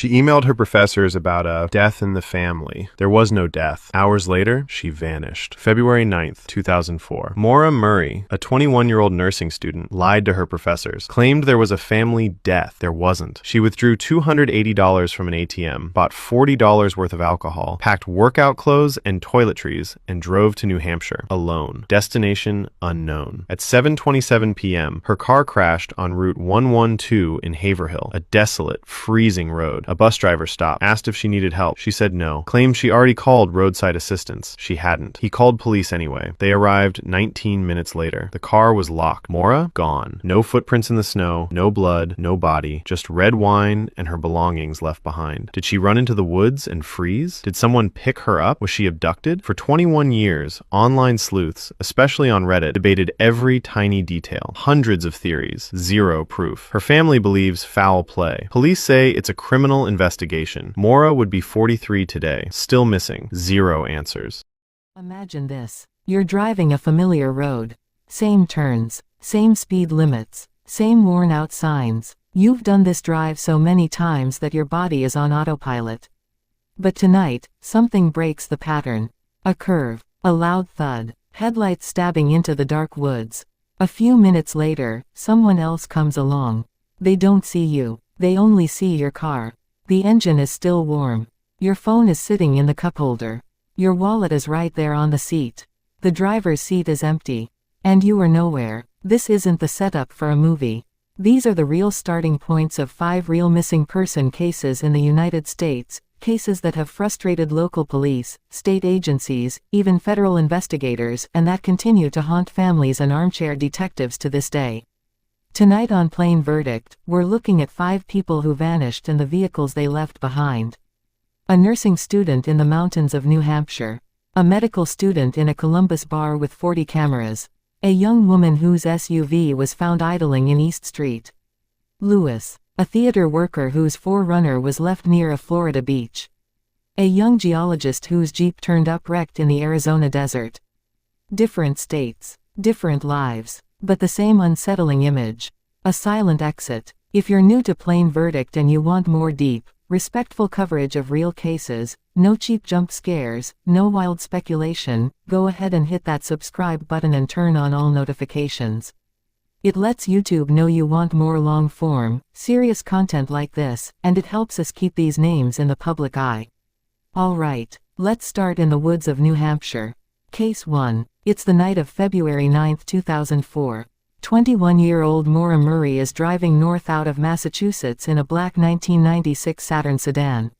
She emailed her professors about a death in the family. There was no death. Hours later, she vanished. February 9th, 2004. Maura Murray, a 21-year-old nursing student, lied to her professors, claimed there was a family death. There wasn't. She withdrew $280 from an ATM, bought $40 worth of alcohol, packed workout clothes and toiletries, and drove to New Hampshire, alone. Destination unknown. At 7:27 p.m., her car crashed on Route 112 in Haverhill, a desolate, freezing road. A bus driver stopped, asked if she needed help. She said no, claimed she already called roadside assistance. She hadn't. He called police anyway. They arrived 19 minutes later. The car was locked. Maura? Gone. No footprints in the snow, no blood, no body, just red wine and her belongings left behind. Did she run into the woods and freeze? Did someone pick her up? Was she abducted? For 21 years, online sleuths, especially on Reddit, debated every tiny detail. Hundreds of theories. Zero proof. Her family believes foul play. Police say it's a criminal investigation. Maura would be 43 today. Still missing. Zero answers. Imagine this. You're driving a familiar road. Same turns. Same speed limits. Same worn-out signs. You've done this drive so many times that your body is on autopilot. But tonight, something breaks the pattern. A curve. A loud thud. Headlights stabbing into the dark woods. A few minutes later, someone else comes along. They don't see you. They only see your car. The engine is still warm. Your phone is sitting in the cup holder. Your wallet is right there on the seat. The driver's seat is empty. And you are nowhere. This isn't the setup for a movie. These are the real starting points of 5 real missing person cases in the United States, cases that have frustrated local police, state agencies, even federal investigators, and that continue to haunt families and armchair detectives to this day. Tonight on Plain Verdict, we're looking at 5 people who vanished and the vehicles they left behind. A nursing student in the mountains of New Hampshire. A medical student in a Columbus bar with 40 cameras. A young woman whose SUV was found idling in East Street. Lewis. A theater worker whose 4Runner was left near a Florida beach. A young geologist whose Jeep turned up wrecked in the Arizona desert. Different states. Different lives. But the same unsettling image. A silent exit. If you're new to Plain Verdict and you want more deep, respectful coverage of real cases, no cheap jump scares, no wild speculation, go ahead and hit that subscribe button and turn on all notifications. It lets YouTube know you want more long-form, serious content like this, and it helps us keep these names in the public eye. Alright, let's start in the woods of New Hampshire. Case 1. It's the night of February 9, 2004. 21-year-old Maura Murray is driving north out of Massachusetts in a black 1996 Saturn sedan.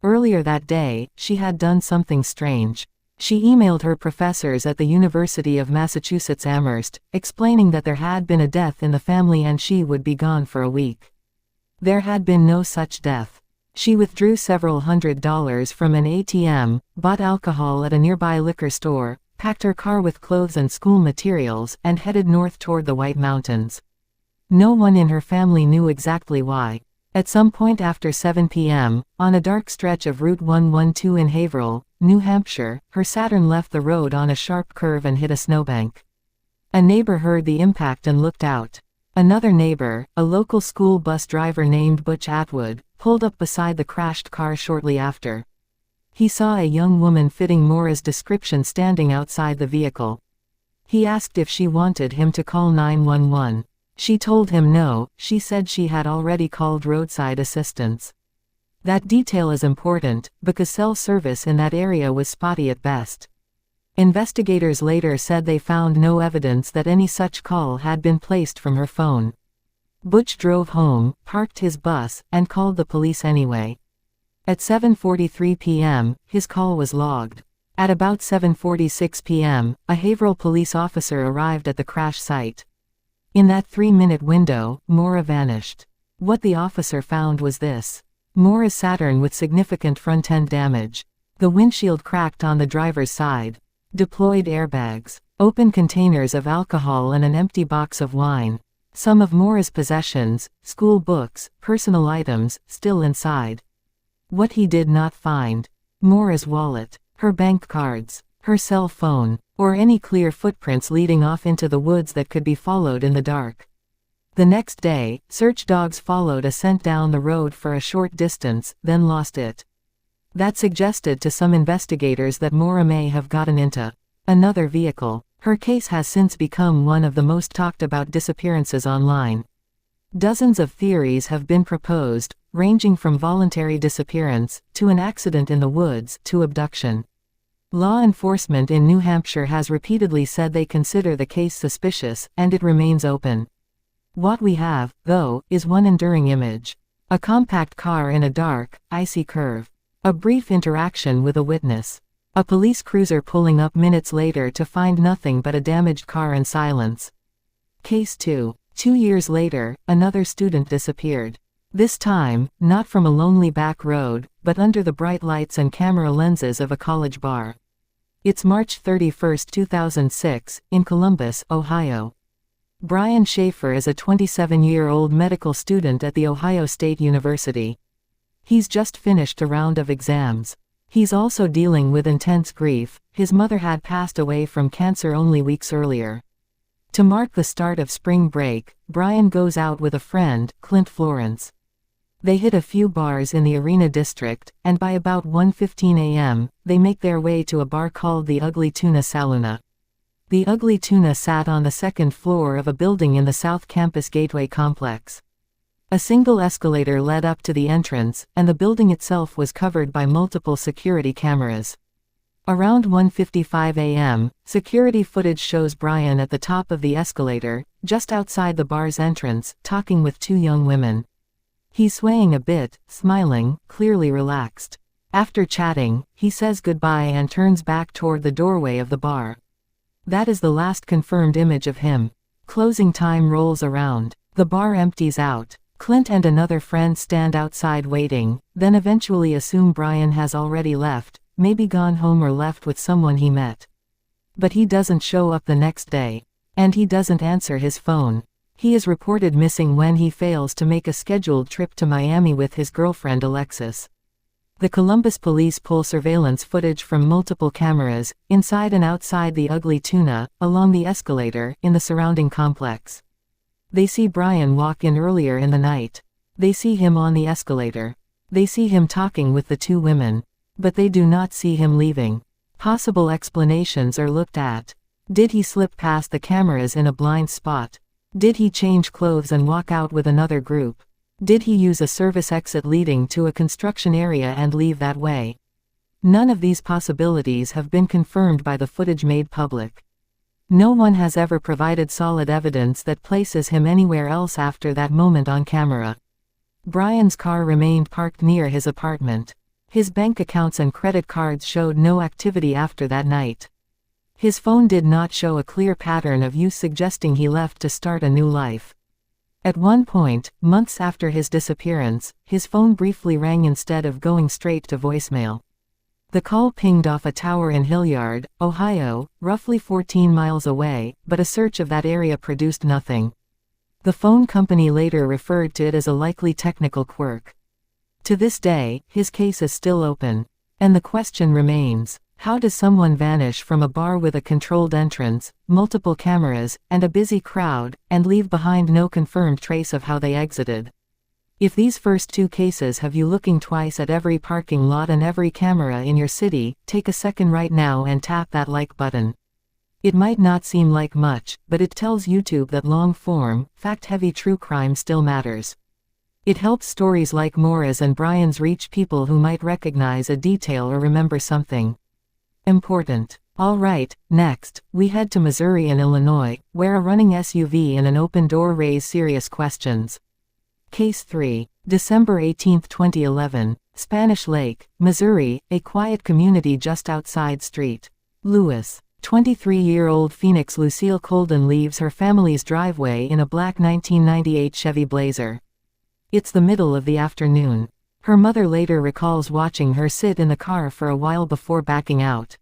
Earlier that day, she had done something strange. She emailed her professors at the University of Massachusetts Amherst, explaining that there had been a death in the family and she would be gone for a week. There had been no such death. She withdrew several $100s from an ATM, bought alcohol at a nearby liquor store, packed her car with clothes and school materials, and headed north toward the White Mountains. No one in her family knew exactly why. At some point after 7 p.m., on a dark stretch of Route 112 in Haverhill, New Hampshire, her Saturn left the road on a sharp curve and hit a snowbank. A neighbor heard the impact and looked out. Another neighbor, a local school bus driver named Butch Atwood, pulled up beside the crashed car shortly after. He saw a young woman fitting Maura's description standing outside the vehicle. He asked if she wanted him to call 911. She told him no, she said she had already called roadside assistance. That detail is important, because cell service in that area was spotty at best. Investigators later said they found no evidence that any such call had been placed from her phone. Butch drove home, parked his bus, and called the police anyway. At 7:43 p.m., his call was logged. At about 7:46 p.m., a Haverhill police officer arrived at the crash site. In that 3-minute window, Maura vanished. What the officer found was this. Maura's Saturn with significant front-end damage. The windshield cracked on the driver's side. Deployed airbags. Open containers of alcohol and an empty box of wine. Some of Maura's possessions, school books, personal items, still inside. What he did not find. Maura's wallet, her bank cards, her cell phone, or any clear footprints leading off into the woods that could be followed in the dark. The next day, search dogs followed a scent down the road for a short distance, then lost it. That suggested to some investigators that Maura may have gotten into another vehicle. Her case has since become one of the most talked about disappearances online. Dozens of theories have been proposed, ranging from voluntary disappearance, to an accident in the woods, to abduction. Law enforcement in New Hampshire has repeatedly said they consider the case suspicious, and it remains open. What we have, though, is one enduring image. A compact car in a dark, icy curve. A brief interaction with a witness. A police cruiser pulling up minutes later to find nothing but a damaged car and silence. Case 2. 2 years later, another student disappeared. This time, not from a lonely back road, but under the bright lights and camera lenses of a college bar. It's March 31, 2006, in Columbus, Ohio. Brian Schaefer is a 27-year-old medical student at The Ohio State University. He's just finished a round of exams. He's also dealing with intense grief. His mother had passed away from cancer only weeks earlier. To mark the start of spring break, Brian goes out with a friend, Clint Florence. They hit a few bars in the Arena District, and by about 1:15 a.m., they make their way to a bar called the Ugly Tuna Saloon. The Ugly Tuna sat on the second floor of a building in the South Campus Gateway complex. A single escalator led up to the entrance, and the building itself was covered by multiple security cameras. Around 1:55 a.m., security footage shows Brian at the top of the escalator, just outside the bar's entrance, talking with two young women. He's swaying a bit, smiling, clearly relaxed. After chatting, he says goodbye and turns back toward the doorway of the bar. That is the last confirmed image of him. Closing time rolls around. The bar empties out. Clint and another friend stand outside waiting, then eventually assume Brian has already left, maybe gone home or left with someone he met. But he doesn't show up the next day. And he doesn't answer his phone. He is reported missing when he fails to make a scheduled trip to Miami with his girlfriend Alexis. The Columbus police pull surveillance footage from multiple cameras, inside and outside the Ugly Tuna, along the escalator, in the surrounding complex. They see Brian walk in earlier in the night. They see him on the escalator. They see him talking with the two women. But they do not see him leaving. Possible explanations are looked at. Did he slip past the cameras in a blind spot? Did he change clothes and walk out with another group? Did he use a service exit leading to a construction area and leave that way? None of these possibilities have been confirmed by the footage made public. No one has ever provided solid evidence that places him anywhere else after that moment on camera. Brian's car remained parked near his apartment. His bank accounts and credit cards showed no activity after that night. His phone did not show a clear pattern of use suggesting he left to start a new life. At one point, months after his disappearance, his phone briefly rang instead of going straight to voicemail. The call pinged off a tower in Hilliard, Ohio, roughly 14 miles away, but a search of that area produced nothing. The phone company later referred to it as a likely technical quirk. To this day, his case is still open. And the question remains, how does someone vanish from a bar with a controlled entrance, multiple cameras, and a busy crowd, and leave behind no confirmed trace of how they exited? If these first two cases have you looking twice at every parking lot and every camera in your city, take a second right now and tap that like button. It might not seem like much, but it tells YouTube that long-form, fact-heavy true crime still matters. It helps stories like Maura's and Brian's reach people who might recognize a detail or remember something important. Alright, next, we head to Missouri and Illinois, where a running SUV and an open door raise serious questions. Case 3. December 18, 2011. Spanish Lake, Missouri, a quiet community just outside St. Louis. 23-year-old Phoenix Lucille Colden leaves her family's driveway in a black 1998 Chevy Blazer. It's the middle of the afternoon. Her mother later recalls watching her sit in the car for a while before backing out.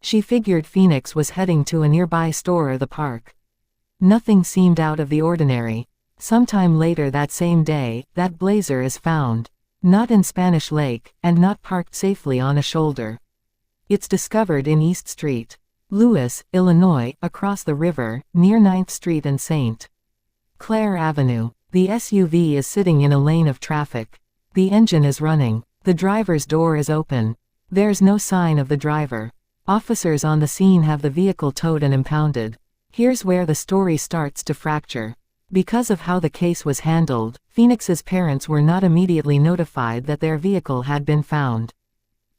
She figured Phoenix was heading to a nearby store or the park. Nothing seemed out of the ordinary. Sometime later that same day, that Blazer is found. Not in Spanish Lake, and not parked safely on a shoulder. It's discovered in East St. Louis, Illinois, across the river, near 9th Street and St. Clare Avenue. The SUV is sitting in a lane of traffic. The engine is running. The driver's door is open. There's no sign of the driver. Officers on the scene have the vehicle towed and impounded. Here's where the story starts to fracture. Because of how the case was handled, Phoenix's parents were not immediately notified that their vehicle had been found.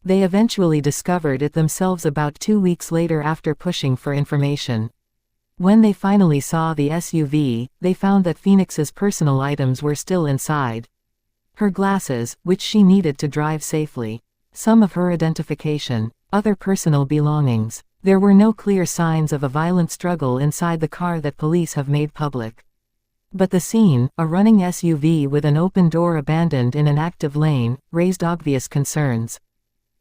They eventually discovered it themselves about 2 weeks later after pushing for information. When they finally saw the SUV, they found that Phoenix's personal items were still inside. Her glasses, which she needed to drive safely. Some of her identification. Other personal belongings. There were no clear signs of a violent struggle inside the car that police have made public. But the scene, a running SUV with an open door abandoned in an active lane, raised obvious concerns.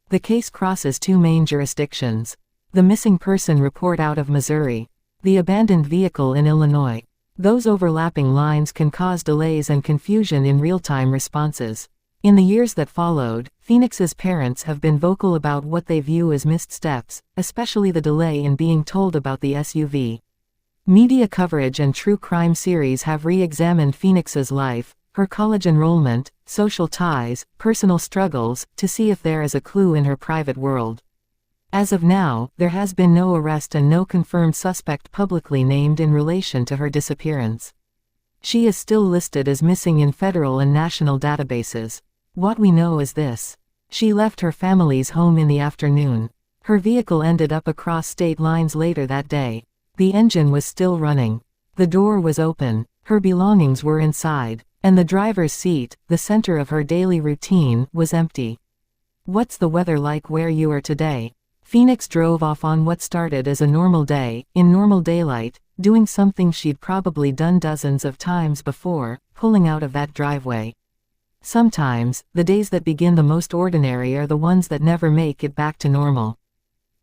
The case crosses 2 main jurisdictions. The missing person report out of Missouri. The abandoned vehicle in Illinois. Those overlapping lines can cause delays and confusion in real-time responses. In the years that followed, Phoenix's parents have been vocal about what they view as missed steps, especially the delay in being told about the SUV. Media coverage and true crime series have re-examined Phoenix's life, her college enrollment, social ties, personal struggles, to see if there is a clue in her private world. As of now, there has been no arrest and no confirmed suspect publicly named in relation to her disappearance. She is still listed as missing in federal and national databases. What we know is this. She left her family's home in the afternoon. Her vehicle ended up across state lines later that day. The engine was still running. The door was open. Her belongings were inside. And the driver's seat, the center of her daily routine, was empty. What's the weather like where you are today? Phoenix drove off on what started as a normal day, in normal daylight, doing something she'd probably done dozens of times before, pulling out of that driveway. Sometimes, the days that begin the most ordinary are the ones that never make it back to normal.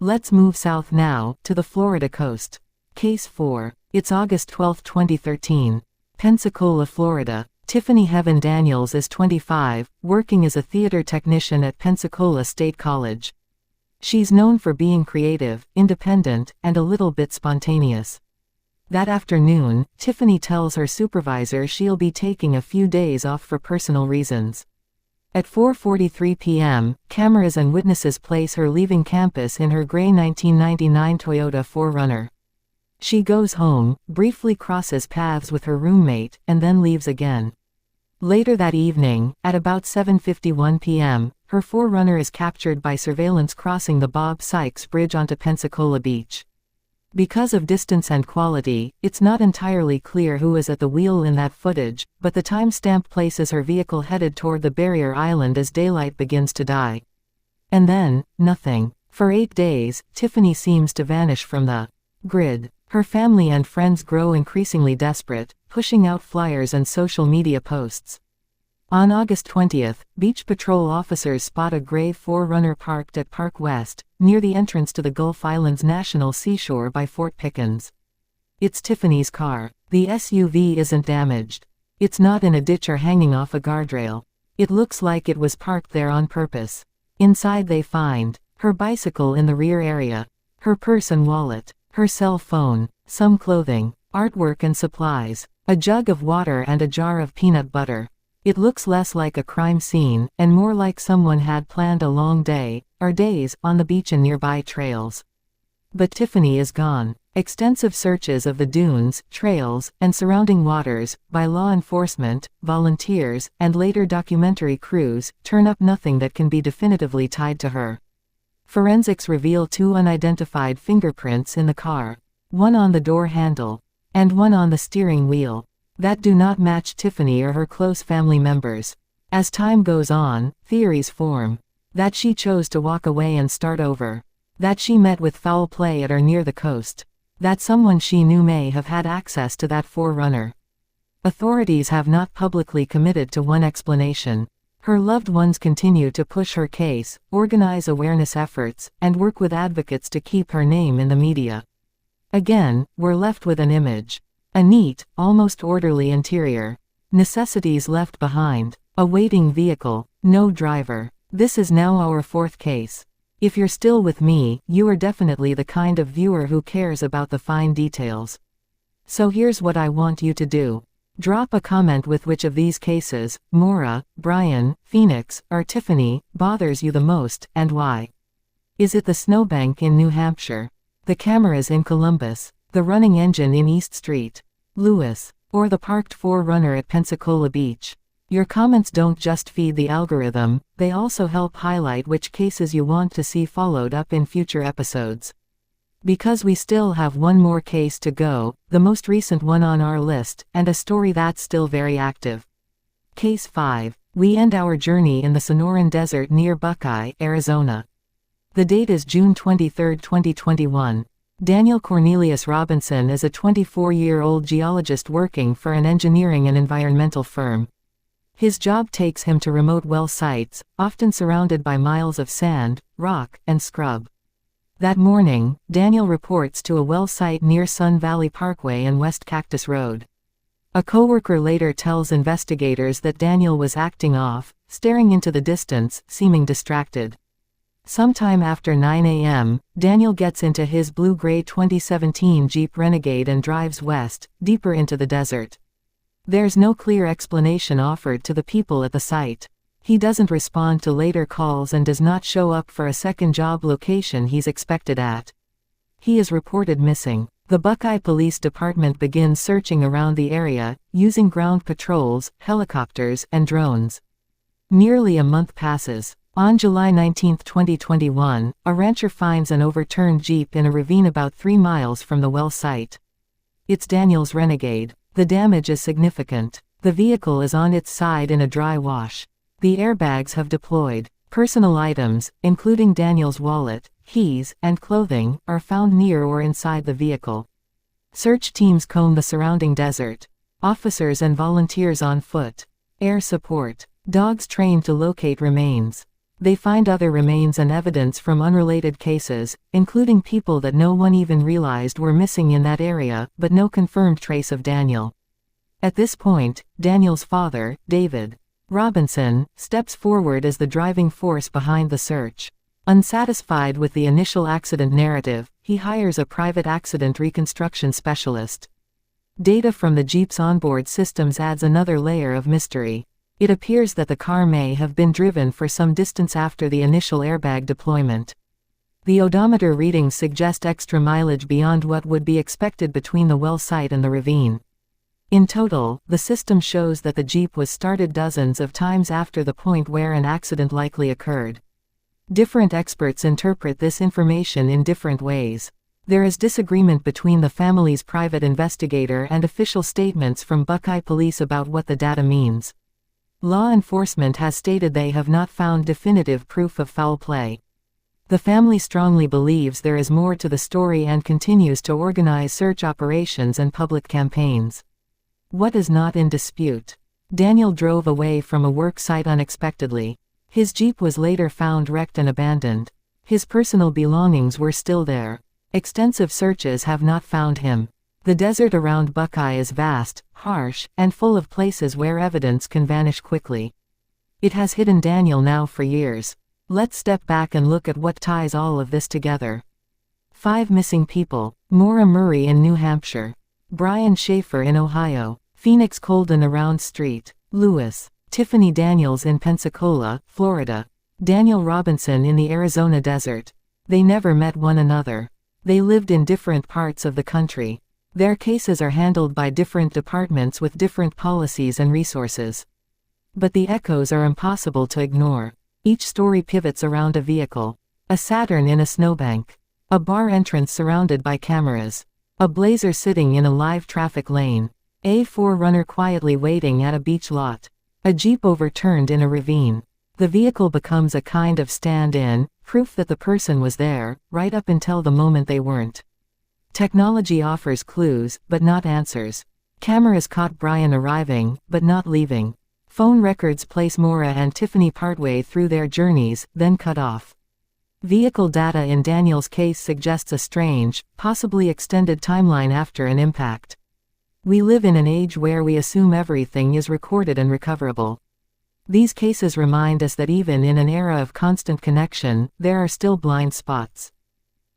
Let's move south now, to the Florida coast. Case 4. It's August 12, 2013. Pensacola, Florida. Tiffany Heaven Daniels is 25, working as a theater technician at Pensacola State College. She's known for being creative, independent, and a little bit spontaneous. That afternoon, Tiffany tells her supervisor she'll be taking a few days off for personal reasons. At 4:43 p.m., cameras and witnesses place her leaving campus in her gray 1999 Toyota 4Runner. She goes home, briefly crosses paths with her roommate, and then leaves again. Later that evening, at about 7:51 p.m., her 4Runner is captured by surveillance crossing the Bob Sykes Bridge onto Pensacola Beach. Because of distance and quality, it's not entirely clear who is at the wheel in that footage, but the timestamp places her vehicle headed toward the barrier island as daylight begins to die. And then, nothing. For 8 days, Tiffany seems to vanish from the grid. Her family and friends grow increasingly desperate, pushing out flyers and social media posts. On August 20th, Beach Patrol officers spot a gray 4Runner parked at Park West, near the entrance to the Gulf Islands National Seashore by Fort Pickens. It's Tiffany's car. The SUV isn't damaged. It's not in a ditch or hanging off a guardrail. It looks like it was parked there on purpose. Inside they find her bicycle in the rear area, her purse and wallet, her cell phone, some clothing, artwork and supplies, a jug of water and a jar of peanut butter. It looks less like a crime scene, and more like someone had planned a long day, or days, on the beach and nearby trails. But Tiffany is gone. Extensive searches of the dunes, trails, and surrounding waters, by law enforcement, volunteers, and later documentary crews, turn up nothing that can be definitively tied to her. Forensics reveal 2 unidentified fingerprints in the car. One on the door handle, and one on the steering wheel, that do not match Tiffany or her close family members. As time goes on, theories form. That she chose to walk away and start over. That she met with foul play at or near the coast. That someone she knew may have had access to that 4Runner. Authorities have not publicly committed to one explanation. Her loved ones continue to push her case, organize awareness efforts, and work with advocates to keep her name in the media. Again, we're left with an image. A neat, almost orderly interior. Necessities left behind. A waiting vehicle. No driver. This is now our 4th case. If you're still with me, you are definitely the kind of viewer who cares about the fine details. So here's what I want you to do. Drop a comment with which of these cases, Maura, Brian, Phoenix, or Tiffany, bothers you the most, and why. Is it the snowbank in New Hampshire? The cameras in Columbus? The running engine in East Street? Lewis? Or the parked 4Runner at Pensacola Beach? Your comments don't just feed the algorithm, they also help highlight which cases you want to see followed up in future episodes. Because we still have one more case to go, the most recent one on our list, and a story that's still very active. Case 5. We end our journey in the Sonoran Desert near Buckeye, Arizona. The date is June 23, 2021. Daniel Cornelius Robinson is a 24-year-old geologist working for an engineering and environmental firm. His job takes him to remote well sites, often surrounded by miles of sand, rock, and scrub. That morning, Daniel reports to a well site near Sun Valley Parkway and West Cactus Road. A coworker later tells investigators that Daniel was acting off, staring into the distance, seeming distracted. Sometime after 9 a.m., Daniel gets into his blue-gray 2017 Jeep Renegade and drives west, deeper into the desert. There's no clear explanation offered to the people at the site. He doesn't respond to later calls and does not show up for a second job location he's expected at. He is reported missing. The Buckeye Police Department begins searching around the area, using ground patrols, helicopters, and drones. Nearly a month passes. On July 19, 2021, a rancher finds an overturned Jeep in a ravine about 3 miles from the well site. It's Daniel's Renegade. The damage is significant. The vehicle is on its side in a dry wash. The airbags have deployed. Personal items, including Daniel's wallet, keys, and clothing, are found near or inside the vehicle. Search teams comb the surrounding desert. Officers and volunteers on foot. Air support. Dogs trained to locate remains. They find other remains and evidence from unrelated cases, including people that no one even realized were missing in that area, but no confirmed trace of Daniel. At this point, Daniel's father, David Robinson, steps forward as the driving force behind the search. Unsatisfied with the initial accident narrative, he hires a private accident reconstruction specialist. Data from the Jeep's onboard systems adds another layer of mystery. It appears that the car may have been driven for some distance after the initial airbag deployment. The odometer readings suggest extra mileage beyond what would be expected between the well site and the ravine. In total, the system shows that the Jeep was started dozens of times after the point where an accident likely occurred. Different experts interpret this information in different ways. There is disagreement between the family's private investigator and official statements from Buckeye Police about what the data means. Law enforcement has stated they have not found definitive proof of foul play. The family strongly believes there is more to the story and continues to organize search operations and public campaigns. What is not in dispute? Daniel drove away from a work site unexpectedly. His Jeep was later found wrecked and abandoned. His personal belongings were still there. Extensive searches have not found him. The desert around Buckeye is vast, harsh, and full of places where evidence can vanish quickly. It has hidden Daniel now for years. Let's step back and look at what ties all of this together. 5 missing people. Maura Murray in New Hampshire. Brian Schaefer in Ohio. Phoenix Colden around Street. Lewis. Tiffany Daniels in Pensacola, Florida. Daniel Robinson in the Arizona desert. They never met one another. They lived in different parts of the country. Their cases are handled by different departments with different policies and resources. But the echoes are impossible to ignore. Each story pivots around a vehicle. A Saturn in a snowbank. A bar entrance surrounded by cameras. A Blazer sitting in a live traffic lane. A 4Runner quietly waiting at a beach lot. A Jeep overturned in a ravine. The vehicle becomes a kind of stand-in, proof that the person was there, right up until the moment they weren't. Technology offers clues, but not answers. Cameras caught Brian arriving, but not leaving. Phone records place Maura and Tiffany partway through their journeys, then cut off. Vehicle data in Daniel's case suggests a strange, possibly extended timeline after an impact. We live in an age where we assume everything is recorded and recoverable. These cases remind us that even in an era of constant connection, there are still blind spots.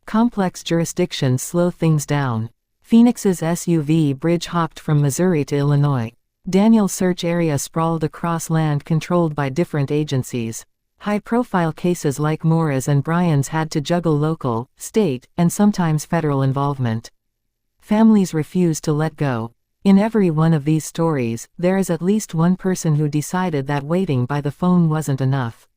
Complex jurisdictions slow things down. Phoenix's SUV bridge hopped from Missouri to Illinois. Daniel's search area sprawled across land controlled by different agencies. High-profile cases like Mora's and Brian's had to juggle local, state, and sometimes federal involvement. Families refused to let go. In every one of these stories, there is at least one person who decided that waiting by the phone wasn't enough.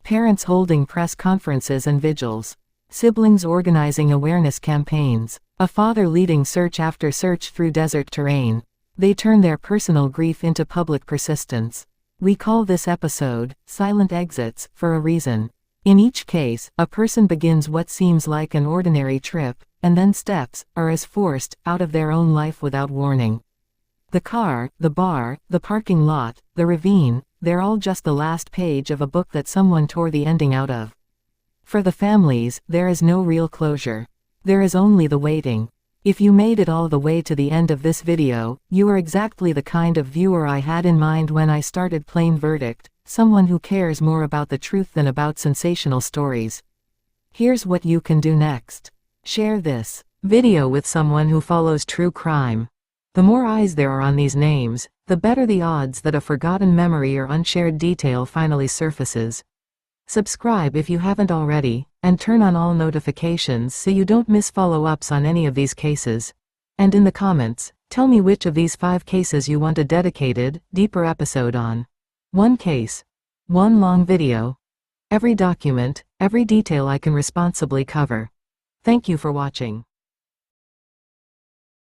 Parents holding press conferences and vigils. Siblings organizing awareness campaigns. A father leading search after search through desert terrain. They turn their personal grief into public persistence. We call this episode, Silent Exits, for a reason. In each case, a person begins what seems like an ordinary trip, and then steps, or is forced, out of their own life without warning. The car, the bar, the parking lot, the ravine, they're all just the last page of a book that someone tore the ending out of. For the families, there is no real closure. There is only the waiting. If you made it all the way to the end of this video, you are exactly the kind of viewer I had in mind when I started Plain Verdict, someone who cares more about the truth than about sensational stories. Here's what you can do next. Share this video with someone who follows true crime. The more eyes there are on these names, the better the odds that a forgotten memory or unshared detail finally surfaces. Subscribe if you haven't already, and turn on all notifications so you don't miss follow-ups on any of these cases. And in the comments, tell me which of these 5 cases you want a dedicated, deeper episode on. One case. One long video. Every document, every detail I can responsibly cover. Thank you for watching.